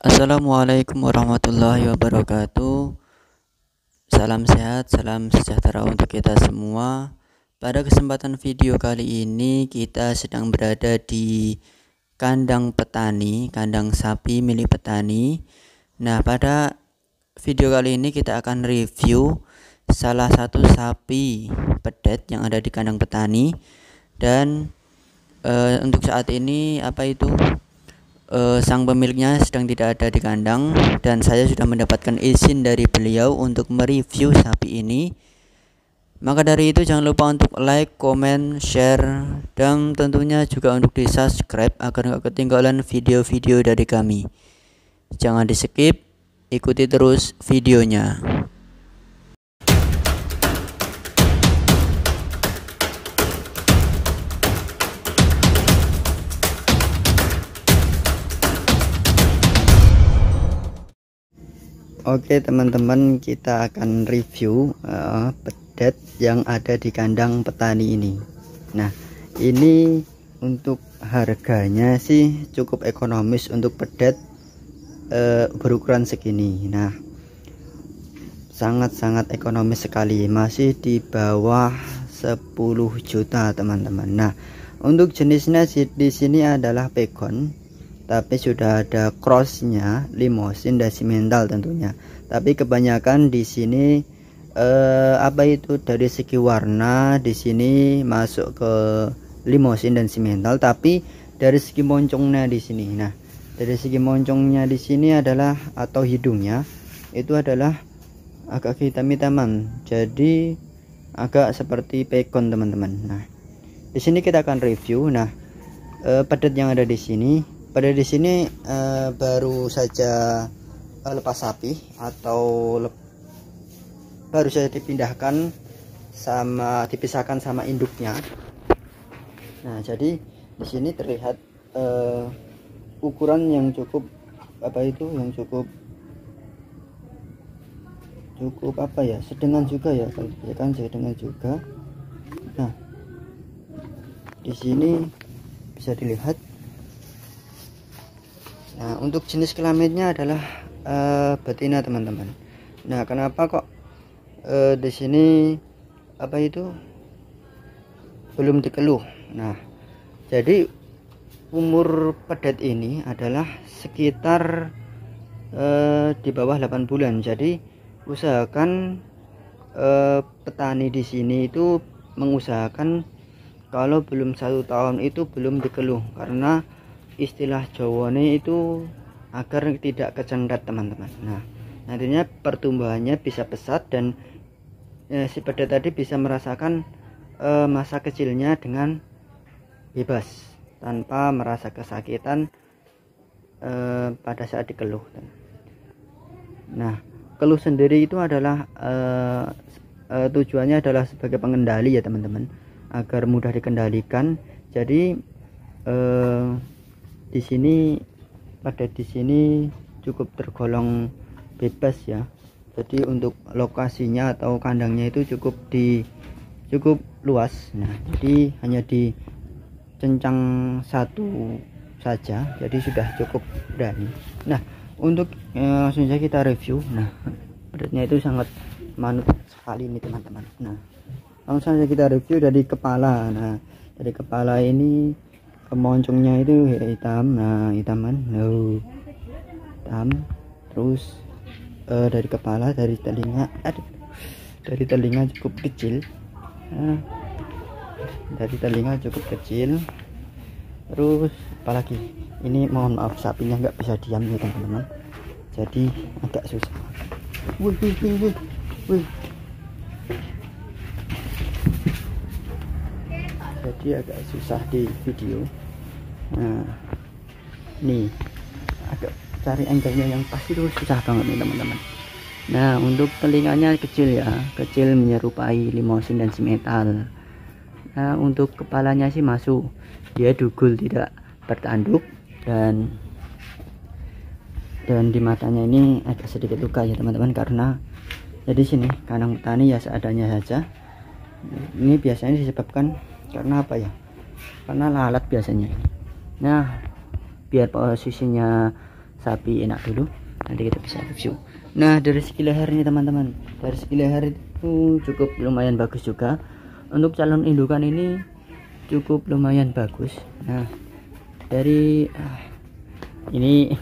Assalamualaikum warahmatullahi wabarakatuh. Salam sehat, salam sejahtera untuk kita semua. Pada kesempatan video kali ini kita sedang berada di kandang petani, kandang sapi milik petani. Nah, pada video kali ini kita akan review salah satu sapi pedet yang ada di kandang petani. Dan untuk saat ini sang pemiliknya sedang tidak ada di kandang, dan saya sudah mendapatkan izin dari beliau untuk mereview sapi ini. Maka dari itu jangan lupa untuk like, comment, share, dan tentunya juga untuk di subscribe agar gak ketinggalan video-video dari kami. Jangan di skip, ikuti terus videonya. Oke teman-teman, kita akan review pedet yang ada di kandang petani ini. Nah, ini untuk harganya sih cukup ekonomis untuk pedet berukuran segini. Nah, sangat-sangat ekonomis sekali, masih di bawah 10 juta teman-teman. Nah, untuk jenisnya di sini adalah pegon, tapi sudah ada crossnya Limousin dan Simmental tentunya. Tapi kebanyakan di sini dari segi warna di sini masuk ke Limousin dan Simmental, tapi dari segi moncongnya di sini. Nah, dari segi moncongnya di sini adalah atau hidungnya itu adalah agak hitam-hitaman, jadi agak seperti pegon teman-teman. Nah, di sini kita akan review. Nah, pedet yang ada di sini. Pada di sini baru saja lepas sapi atau baru saja dipindahkan dipisahkan sama induknya. Nah, jadi di sini terlihat ukuran yang cukup sedengan juga ya, kalau dipisahkan sedengan juga. Nah, di sini bisa dilihat. Nah, untuk jenis kelaminnya adalah betina teman-teman. Nah, kenapa kok di sini belum dikeluh? Nah, jadi umur pedet ini adalah sekitar di bawah 8 bulan. Jadi usahakan petani di sini itu mengusahakan kalau belum 1 tahun itu belum dikeluh, karena istilah Jawane itu agar tidak kecengkat teman-teman. Nah, nantinya pertumbuhannya bisa pesat dan si pedet tadi bisa merasakan masa kecilnya dengan bebas tanpa merasa kesakitan pada saat dikeluh. Nah, keluh sendiri itu adalah tujuannya adalah sebagai pengendali ya teman-teman, agar mudah dikendalikan. Jadi di sini cukup tergolong bebas ya. Jadi untuk lokasinya atau kandangnya itu cukup luas. Nah, jadi hanya di cencang satu saja, jadi sudah cukup berani. Nah, untuk langsung saja kita review. Nah, pedetnya itu sangat manut sekali ini teman-teman. Nah, langsung saja kita review dari kepala. Nah, dari kepala ini kemoncongnya itu hitam. Nah, hitam. Terus dari kepala, dari telinga cukup kecil. Nah, dari telinga cukup kecil. Terus apalagi ini, mohon maaf sapinya nggak bisa diam ya teman-teman, jadi agak susah. Jadi agak susah di video. Nah, nih agak cari angle-nya yang pas itu susah banget nih teman-teman. Nah, untuk telinganya kecil ya, kecil menyerupai Limousin dan Simmental. Nah, untuk kepalanya sih masuk, dia dugul tidak bertanduk, dan di matanya ini agak sedikit luka ya teman-teman, karena jadi sini kandang petani ya seadanya saja. Ini biasanya disebabkan karena apa ya? Karena lalat biasanya. Nah, biar posisinya sapi enak dulu, nanti kita bisa review. Nah, dari segi leher nih teman-teman, dari segi leher itu cukup lumayan bagus juga. Untuk calon indukan ini cukup lumayan bagus. Nah, dari ini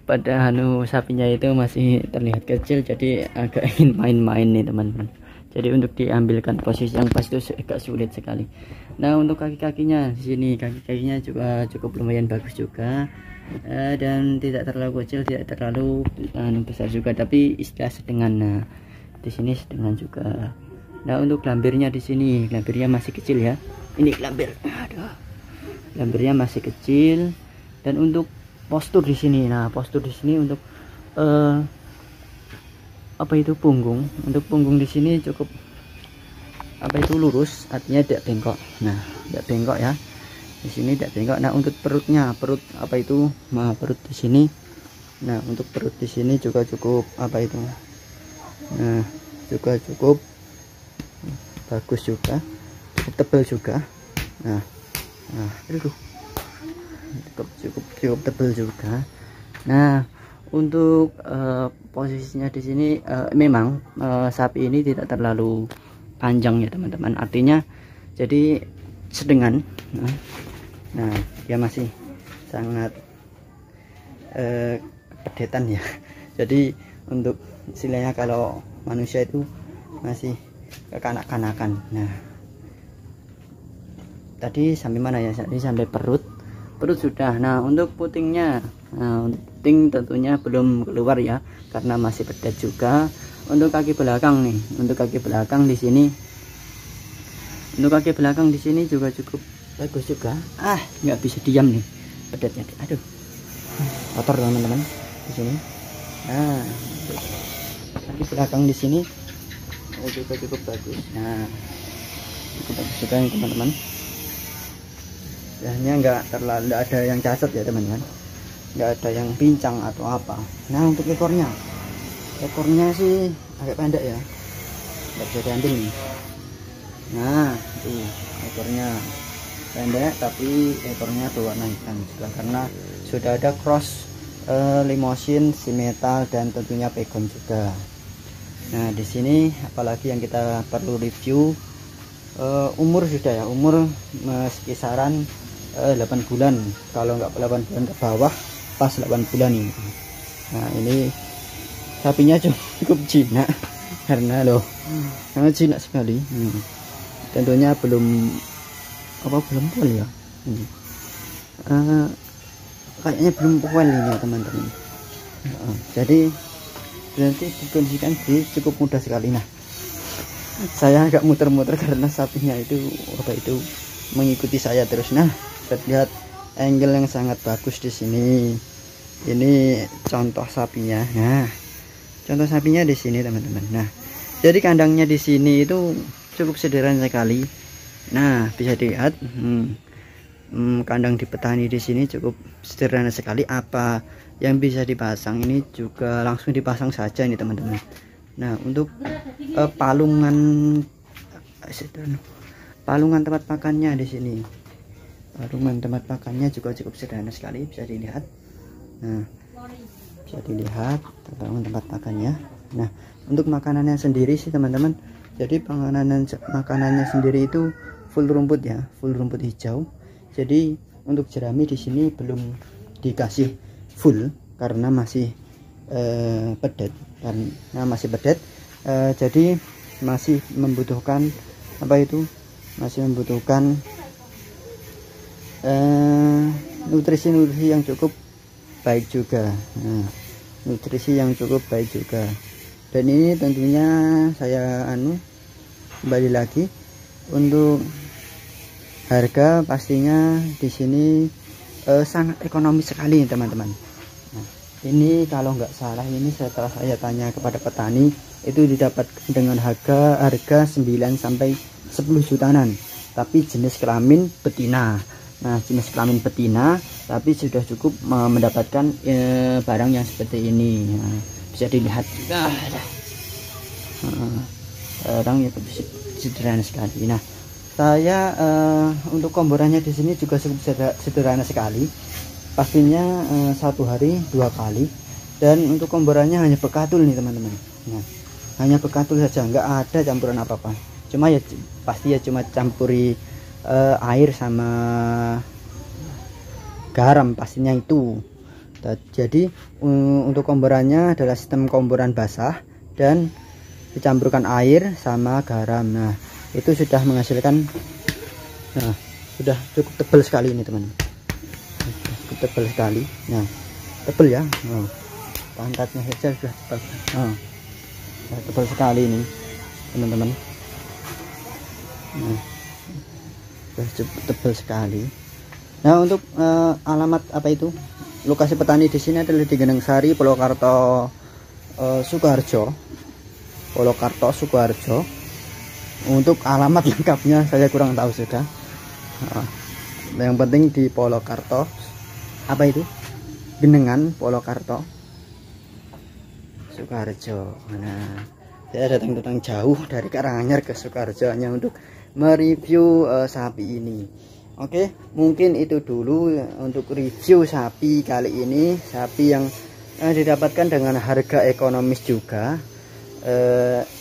pada sapinya itu masih terlihat kecil, jadi agak ingin main-main nih teman-teman. Jadi untuk diambilkan posisi yang pas itu agak sulit sekali. Nah, untuk kaki-kakinya di sini, kaki-kakinya juga cukup lumayan bagus juga, dan tidak terlalu kecil, tidak terlalu besar juga, tapi istilah sedengan. Nah, di sini sedengan juga. Nah, untuk lambirnya di sini, lambirnya masih kecil ya. Ini lambir, aduh, lambirnya masih kecil. Dan untuk postur di sini, nah postur di sini untuk apa itu punggung, untuk punggung di sini cukup apa itu lurus, artinya tidak bengkok. Nah, tidak bengkok ya, di sini tidak bengkok. Nah, untuk perutnya, perut apa itu, nah perut di sini, nah untuk perut di sini juga cukup apa itu, nah juga cukup bagus juga, cukup tebal juga. Nah aduh, cukup tebal juga. Nah, untuk posisinya di sini memang sapi ini tidak terlalu panjang ya teman-teman, artinya jadi sedengan. Nah, dia masih sangat pedetan ya. Jadi untuk istilahnya kalau manusia itu masih kekanak-kanakan. Nah, tadi sampai mana ya? Tadi sampai perut sudah. Nah, untuk putingnya, nah untuk puting tentunya belum keluar ya, karena masih pedet juga. Untuk kaki belakang nih, untuk kaki belakang di sini, untuk kaki belakang di sini juga cukup bagus juga. Nggak bisa diam nih pedetnya, aduh, kotor teman-teman di sini. Nah, kaki belakang di sini juga cukup bagus. Nah, cukup bagus juga nih teman-teman. Hanya nggak terlalu, nggak ada yang cacat ya teman-teman, nggak ada yang pincang atau apa. Nah, untuk ekornya sih agak pendek ya, nggak bisa diambil nih. Nah, itu ekornya pendek, tapi ekornya berwarna hitam juga karena sudah ada cross limosin, simetal, dan tentunya pegon juga. Nah, di sini apalagi yang kita perlu review, umur sudah ya, umur kisaran 8 bulan, kalau nggak 8 bulan ke bawah pas 8 bulan ini. Nah, ini sapinya cukup jinak karena loh sangat jinak sekali. Tentunya belum full ya, kayaknya belum full ini ya teman-teman. Jadi nanti dikondisikan cukup mudah sekali. Nah, saya agak muter-muter karena sapinya itu mengikuti saya terus. Nah, terlihat angle yang sangat bagus di sini. Ini contoh sapinya. Nah, contoh sapinya di sini teman-teman. Nah, jadi kandangnya di sini itu cukup sederhana sekali. Nah, bisa dilihat kandang di petani di sini cukup sederhana sekali. Apa yang bisa dipasang ini juga langsung dipasang saja ini teman-teman. Nah, untuk palungan tempat makannya di sini, palungan tempat makannya juga cukup sederhana sekali, bisa dilihat. Nah, bisa dilihat palungan tempat makannya. Nah, untuk makanannya sendiri sih teman-teman, jadi makanannya sendiri itu full rumput ya, full rumput hijau. Jadi untuk jerami di sini belum dikasih full karena masih pedet, jadi masih membutuhkan nutrisi yang cukup baik juga. Nah, nutrisi yang cukup baik juga. Dan ini tentunya saya kembali lagi untuk harga, pastinya di sini sangat ekonomis sekali teman-teman. Nah, ini kalau nggak salah, ini setelah saya tanya kepada petani itu didapat dengan harga 9 sampai 10 jutaan, tapi jenis kelamin betina. Nah, jenis kelamin betina tapi sudah cukup mendapatkan barang yang seperti ini. Nah, bisa dilihat juga barang yang sederhana sekali. Nah, saya untuk komborannya di sini juga cukup sederhana sekali. pastinya 1 hari 2 kali. Dan untuk komborannya hanya bekatul nih teman-teman. Nah, hanya bekatul saja, nggak ada campuran apa-apa. Cuma ya pasti ya cuma campuri air sama garam pastinya itu. Jadi untuk komborannya adalah sistem komboran basah dan dicampurkan air sama garam. Nah, itu sudah menghasilkan, nah sudah cukup tebal sekali ini teman-teman, cukup tebal sekali. Nah, tebal ya, pantatnya saja sudah tebal. Tebal sekali ini teman-teman. Nah, sudah cukup tebal sekali. Nah, untuk alamat apa itu, lokasi petani di sini adalah di Gendeng Sari, Purwokerto, Sukoharjo. Untuk alamat lengkapnya saya kurang tahu sudah. Yang penting di Purwokerto, apa itu, Gendengan, Purwokerto, Sukoharjo. Nah, saya datang jauh dari Karanganyar ke Sukoharjo hanya untuk mereview sapi ini. Oke, mungkin itu dulu untuk review sapi kali ini. Sapi yang didapatkan dengan harga ekonomis juga.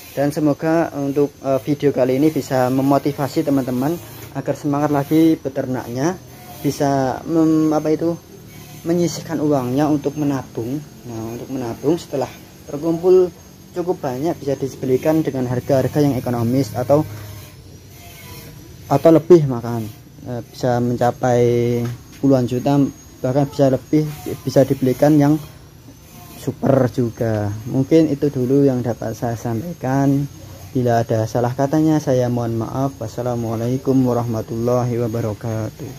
Dan semoga untuk video kali ini bisa memotivasi teman-teman agar semangat lagi beternaknya, bisa menyisihkan uangnya untuk menabung. Nah, untuk menabung setelah terkumpul cukup banyak bisa dibelikan dengan harga-harga yang ekonomis atau lebih, makan bisa mencapai puluhan juta, bahkan bisa lebih, bisa dibelikan yang super juga. Mungkin itu dulu yang dapat saya sampaikan. Bila ada salah katanya saya mohon maaf. Wassalamualaikum warahmatullahi wabarakatuh.